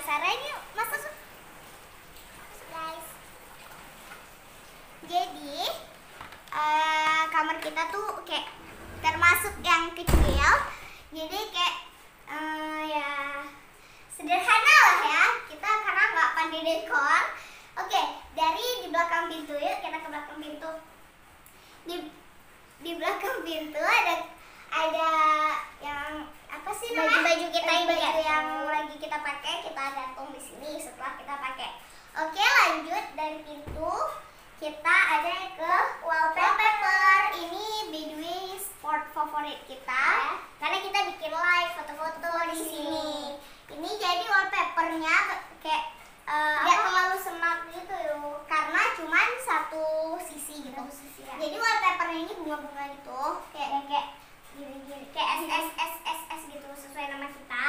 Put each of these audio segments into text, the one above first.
penasaran yuk, masuk guys. Jadi kamar kita tuh kayak termasuk yang kecil, jadi kayak ya sederhana lah ya kita karena nggak pandai dekor. Oke, dari di belakang pintu yuk, kita ke belakang pintu. Di belakang pintu ada yang apa sih namanya, baju kita ini, baju yang lagi kita pakai, kita gantung di sini setelah kita pakai. Oke, lanjut dari pintu kita ada ke wallpaper. Ini by the way spot favorit kita karena kita bikin live foto-foto di sini. Ini jadi wallpapernya kayak nggak terlalu smart gitu yuk, karena cuman satu sisi gitu. Jadi wallpapernya ini bunga-bunga gitu, kayak gini-gini, kayak S gitu sesuai nama kita.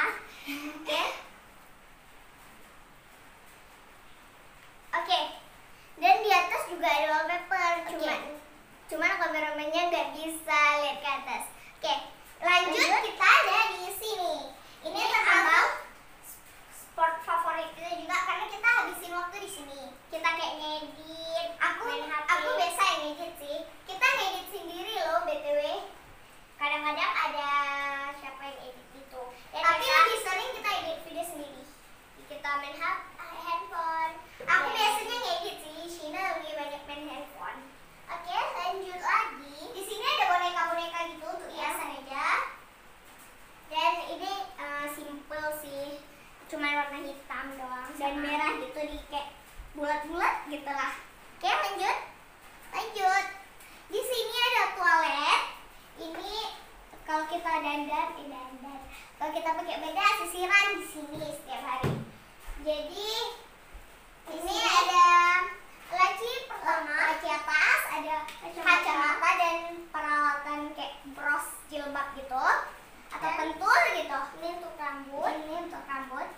Oke. Dan di atas juga ada wallpaper, cuman kameramennya nggak bisa lihat ke atas. Oke, lanjut kita ada di sini. Ini termasuk sport favorit kita juga karena kita habisin waktu di sini. Kita kayak ngedit. Aku biasa ngedit sih. Kita ngedit sendiri loh btw. Kadang-kadang ada siapa yang edit gitu. Tapi lebih sering kita edit video sendiri. Kita main handphone. Aku biasanya ngedit sih. Shina lebih banyak main handphone. Oke, lanjut lagi. Di sini ada boneka-boneka gitu untuk hiasan aja. Dan ini simple sih. Cuma warna hitam doang dan merah gitu, di kayak bulat-bulat gitu lah. Oke, lanjut. Di sini ada toilet. Ini kalau kita dandan. Kalau kita pakai beda sisiran di sini setiap hari. Jadi ini ada laci pertama, laci atas, ada kacamata dan peralatan kayak bros jilbab gitu atau pentul gitu. Ini untuk rambut.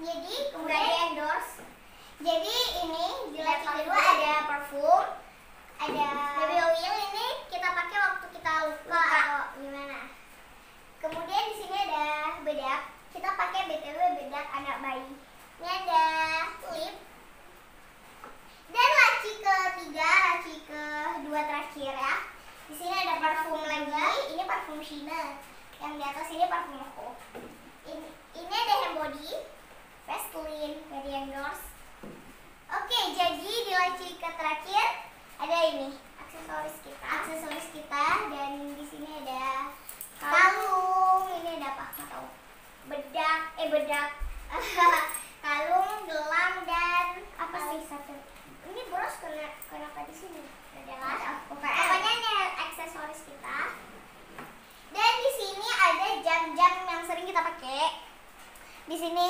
Jadi kemudian di endorse. Jadi ini di laci kedua ada parfum, ada baby oil. Ini kita pakai waktu kita luka atau gimana. Kemudian di sini ada bedak. Kita pakai btw bedak anak bayi. Ini ada lip. Dan laci kedua terakhir ya. Di sini ada parfum lagi. Ini parfum Shina. Yang di atas ini parfum aku. Ini ada hand body, Vaseline, dari endorse. Oke, jadi di laci terakhir ada ini aksesoris kita dan di sini ada kalung. Ini ada apa? Nggak tahu. Bedak. Kalung, gelang dan apa sih satu? Ini bros kenapa di sini? Adalah pokoknya ini aksesoris kita. Dan di sini ada jam-jam yang sering kita pakai. Di sini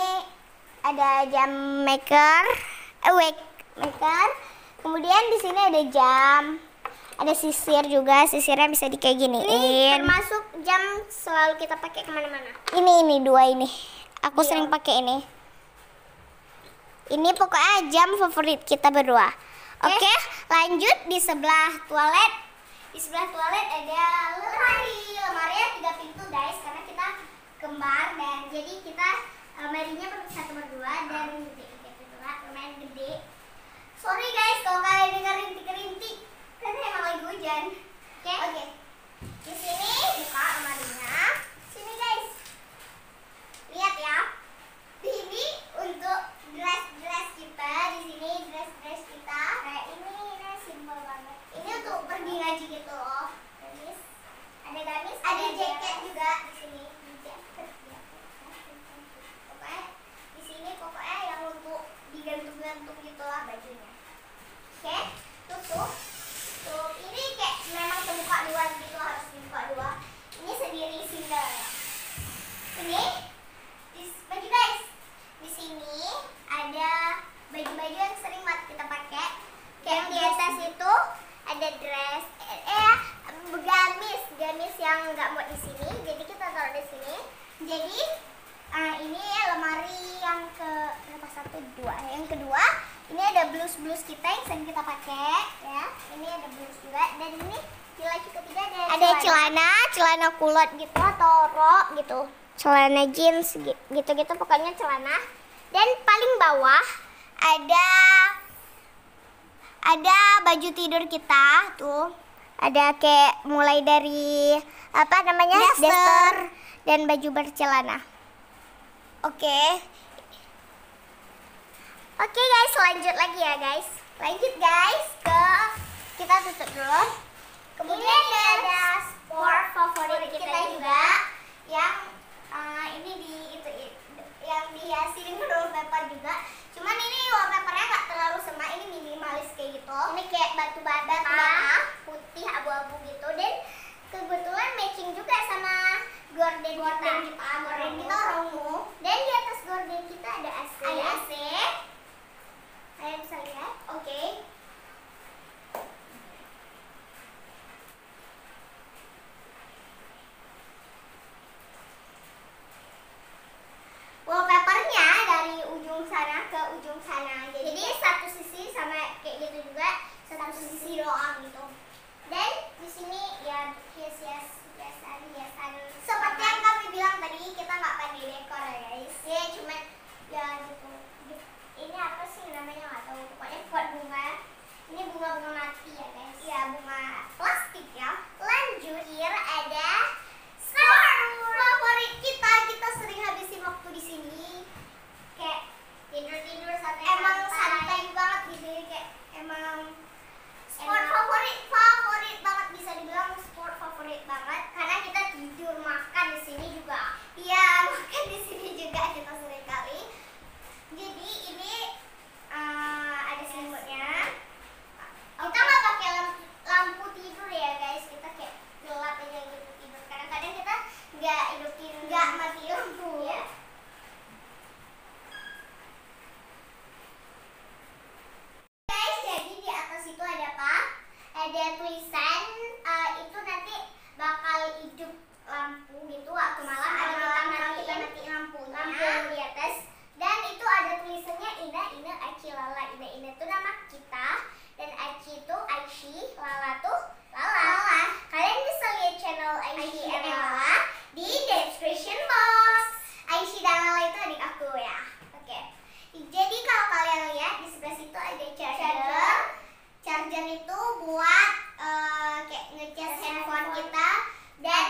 ada jam maker. Kemudian di sini ada jam. Ada sisir juga, sisirnya bisa kayak giniin. Ini termasuk jam selalu kita pakai kemana-mana. Ini dua ini. Aku sering pakai ini. Ini pokoknya jam favorit kita berdua. Oke, lanjut di sebelah toilet. Di sebelah toilet ada lemari 3 pintu guys, karena kita kembar dan jadi kita lemarinya satu berdua dan lumayan gede. Sorry guys kalau kalian dengar rintik-rintik, karena emang lagi hujan. Oke. Di sini buka lemarinya. Sini guys. Lihat ya. Ini untuk dress kita. Di sini dress kita kayak ini simpel banget. Ini untuk pergi ngaji gitu loh. Gamis, ada jaket juga di sini. Di sini pokoknya yang untuk digantung-gantung gitulah bajunya. Oke, tutup. Ini kayak memang terbuka dua gitu, harus dibuka dua. Ini sendiri single. Ini baju guys. Di sini ada baju-baju yang sering banget kita pakai. Kayak di atas itu ada dress, gamis yang nggak mau di sini, jadi kita taruh di sini. Jadi ini lemari yang yang kedua ini ada blus kita yang sering kita pakai ya. Ini ada blus juga, dan ini di laci ketiga ada celana kulot gitu atau rok gitu, celana jeans gitu pokoknya celana. Dan paling bawah ada baju tidur kita tuh. Ada kayak mulai dari apa namanya? Daster dan baju bercelana. Oke. Oke guys, lanjut lagi ya guys. Lanjut guys ke kita tutup dulu. Kemudian ada sport favorit kita juga yang ini yang dihiasi dengan wallpaper juga. Cuman ini wallpapernya nggak terlalu sema, ini minimalis kayak gitu. Ini kayak batu bata putih abu-abu gitu, dan kebetulan matching juga sama gorden kita. Gorden kita ungu, dan di atas gorden kita ada AC. Kalian bisa lihat, oke. Wallpapernya dari ujung sana ke ujung sana. Jadi satu sisi sama kayak gitu juga, satu sisi doang gitu. Dan di sini ya hiasan. Seperti yang kami bilang tadi, kita nggak pandai dekor ya guys. Ya cuma ya gitu. Ini apa sih namanya nggak tahu. Pokoknya buat bunga. Ini bunga-bunga mati ya guys. Ya bunga plastik ya. Lanjut, here ada favorit kita. Kita sering habisin waktu di sini. Kayak tidur santai. Emang santai banget di sini, kayak emang sport favorit banget, bisa dibilang sport favorit banget karena kita tidur, makan di sini juga. Iya, makan di sini juga kita sering kali. Jadi ini ada selimutnya. Kita nggak pakai lampu tidur ya guys, kita kayak gelap aja gitu tidur. Kadang-kadang kita nggak mati lampu ya. Guys, jadi di atas itu ada apa? Ada tulisan itu nanti bakal hidup lampu gitu waktu malam. Ada kita matiin lampu di atas. Dan itu ada tulisannya Ina Aci Lala. Ina itu nama kita, dan Aci itu Aishi, Lala tuh Lala. Kalian bisa lihat channel Aishi and Lala di description box. Aishi dan Lala itu adik aku ya. Oke. Jadi kalau kalian lihat di sebelah situ ada charger. Charger itu buat kayak ngecas handphone kita dan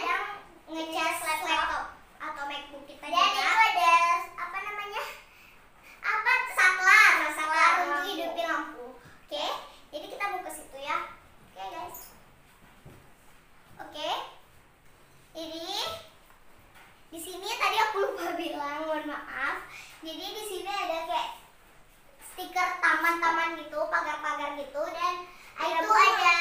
ngecas laptop atau MacBook kita. Dan juga. Itu ada apa namanya? Saklar untuk hidupin lampu. Oke. Jadi kita mau ke situ ya. Oke guys. Oke. Jadi di sini tadi aku lupa bilang, mohon maaf. Jadi di sini ada kayak stiker taman-taman gitu, pagar-pagar gitu, dan itu ada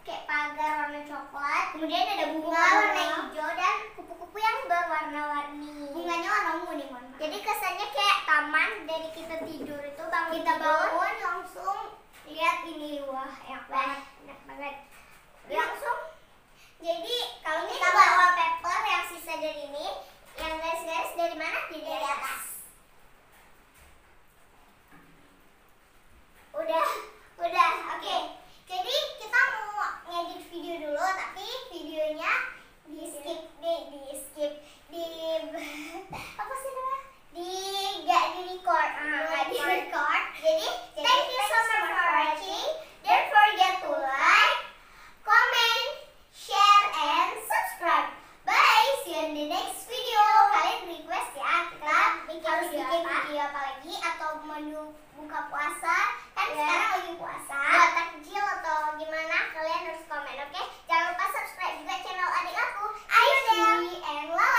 kayak pagar warna coklat. Kemudian ada bunga warna hijau dan kupu-kupu yang berwarna-warni. Bunganya warna ungu nih, mohon maaf. Jadi kesannya kayak taman. Dari kita tidur itu kita bangun langsung lihat ini, wah enak banget. Langsung. Jadi kalau kita bawa paper yang sisa dari ini, yang garis-garis dari mana? Dari atas. Udah, oke. Jadi kita mau ngedit video dulu, tapi videonya di skip apa sih namanya? Nggak di record. Jadi thank you so much for watching. Don't forget to like, comment, share, and subscribe. Bye. See you in the next video. Kalian request ya, kita harus bikin video apa lagi, atau menu buka puasa. Kan sekarang lagi puasa. Buat takjil atau gimana, kalian harus komen, oke? Jangan lupa subscribe juga channel adik aku, Aishi and Lala.